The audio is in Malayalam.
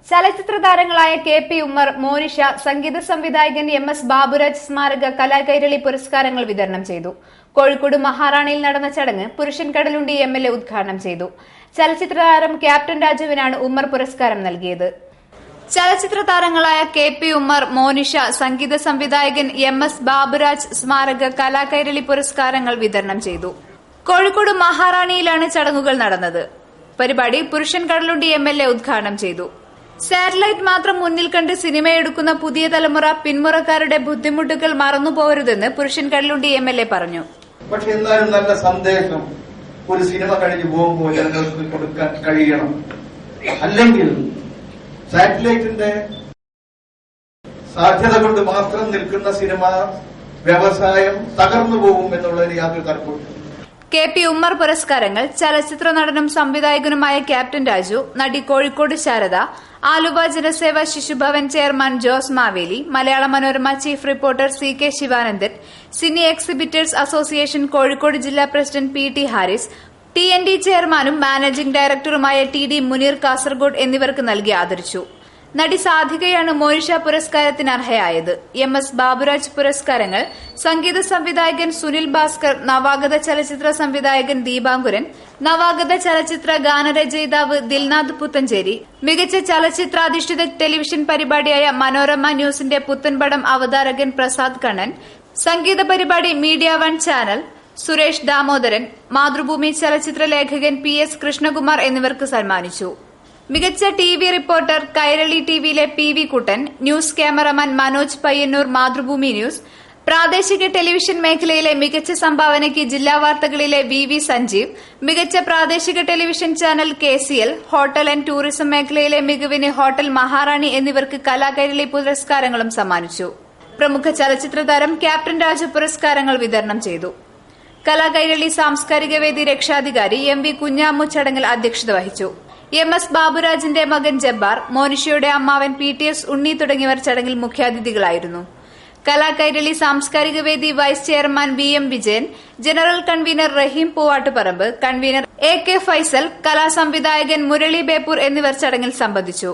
ചലച്ചിത്ര താരങ്ങളായ KP ഉമ്മർ, മോനിഷ, സംഗീത സംവിധായകൻ MS ബാബുരാജ് സ്മാരക കലാകൈരളി പുരസ്കാരങ്ങൾ വിതരണം ചെയ്തു. കോഴിക്കോട് മഹാറാണിയിൽ നടന്ന ചടങ്ങ് പുരുഷൻ കടലുണ്ടി MLA ഉദ്ഘാടനം ചെയ്തു. ചലച്ചിത്ര താരം ക്യാപ്റ്റൻ രാജുവിനാണ് ഉമ്മർ പുരസ്കാരം നൽകിയത്. ചലച്ചിത്ര താരങ്ങളായ KP ഉമ്മർ, മോനിഷ, സംഗീത സംവിധായകൻ MS ബാബുരാജ് സ്മാരക കലാകൈരളി പുരസ്കാരങ്ങൾ വിതരണം ചെയ്തു. കോഴിക്കോട് മഹാറാണിയിലാണ് ചടങ്ങുകൾ നടന്നത്. പരിപാടി പുരുഷൻ കടലുണ്ടി MLA ഉദ്ഘാടനം ചെയ്തു. സാറ്റലൈറ്റ് മാത്രം മുന്നിൽ കണ്ട് സിനിമയെടുക്കുന്ന പുതിയ തലമുറ പിന്മുറക്കാരുടെ ബുദ്ധിമുട്ടുകൾ മറന്നുപോകരുതെന്ന് പുരുഷൻ കടലുണ്ടി MLA പറഞ്ഞു. പക്ഷെ എന്നാലും നല്ല സന്ദേശം ഒരു സിനിമ കഴിഞ്ഞു പോകുമ്പോൾ ജനങ്ങൾക്ക് കൊടുക്കാൻ കഴിയണം. അല്ലെങ്കിൽ സാറ്റലൈറ്റിന്റെ സാധ്യത കൊണ്ട് മാത്രം നിൽക്കുന്ന സിനിമ വ്യവസായം തകർന്നു പോകും എന്നുള്ളതിന് യാതൊരു തർക്കവും. KP ഉമ്മർ പുരസ്കാരങ്ങൾ ചലച്ചിത്ര നടനും സംവിധായകനുമായ ക്യാപ്റ്റൻ രാജു, നടി Kozhikode Sharada, Aluva Janaseva Shishubhavan chairman Jose Maveli, Malayala Manorama chief reporter CK Sivanandan, cine exhibitors association Kozhikode ജില്ലാ പ്രസിഡന്റ് PT ഹാരിസ്, TND ചെയർമാനും മാനേജിംഗ് ഡയറക്ടറുമായ TD മുനീർ കാസർഗോഡ് എന്നിവർക്ക് നൽകി ആദരിച്ചു. നടി സാധികയാണ് മോനിഷ പുരസ്കാരത്തിന് അർഹയായത്. MS ബാബുരാജ് പുരസ്കാരങ്ങൾ സംഗീത സംവിധായകൻ സുനിൽ ഭാസ്കർ, നവാഗത ചലച്ചിത്ര സംവിധായകൻ ദീപാങ്കുരൻ, നവാഗത ചലച്ചിത്ര ഗാനരചയിതാവ് ദിൽനാഥ് പുത്തഞ്ചേരി, മികച്ച ചലച്ചിത്രാധിഷ്ഠിത ടെലിവിഷൻ പരിപാടിയായ മനോരമ ന്യൂസിന്റെ പുത്തൻപടം അവതാരകൻ പ്രസാദ് കണ്ണൻ, സംഗീത പരിപാടി media one channel Suresh Damodaran, Mathrubhumi ചലച്ചിത്ര ലേഖകൻ PS കൃഷ്ണകുമാർ എന്നിവർക്ക് സമ്മാനിച്ചു. മികച്ച TV റിപ്പോർട്ടർ കൈരളി TVയിലെ PV Kuttan, news cameraman Manoj Payyanur Mathrubhumi news, പ്രാദേശിക ടെലിവിഷൻ മേഖലയിലെ മികച്ച സംഭാവനയ്ക്ക് ജില്ലാ വാർത്തകളിലെ VV സഞ്ജീവ്, മികച്ച പ്രാദേശിക television channel KCL, hotel and tourism മേഖലയിലെ മികവിന് ഹോട്ടൽ മഹാറാണി എന്നിവർക്ക് കലാകൈരളി പുരസ്കാരങ്ങളും സമ്മാനിച്ചു. പ്രമുഖ ചലച്ചിത്ര താരം ക്യാപ്റ്റൻ രാജു പുരസ്കാരങ്ങൾ വിതരണം ചെയ്തു. കലാകൈരളി സാംസ്കാരിക വേദി രക്ഷാധികാരി MV കുഞ്ഞാമു ചടങ്ങിൽ അധ്യക്ഷത വഹിച്ചു. MS ബാബുരാജിന്റെ മകൻ ജബ്ബാർ, മോനിഷയുടെ അമ്മാവൻ PTS ഉണ്ണി തുടങ്ങിയവർ ചടങ്ങിൽ മുഖ്യാതിഥികളായിരുന്നു. കലാകൈരളി സാംസ്കാരിക വേദി vice chairman VM Vijayan, general convener Raheem Poovattuparamba, convener AK Faisal, കലാസംവിധായകൻ മുരളി ബേപ്പൂർ എന്നിവർ ചടങ്ങിൽ സംബന്ധിച്ചു.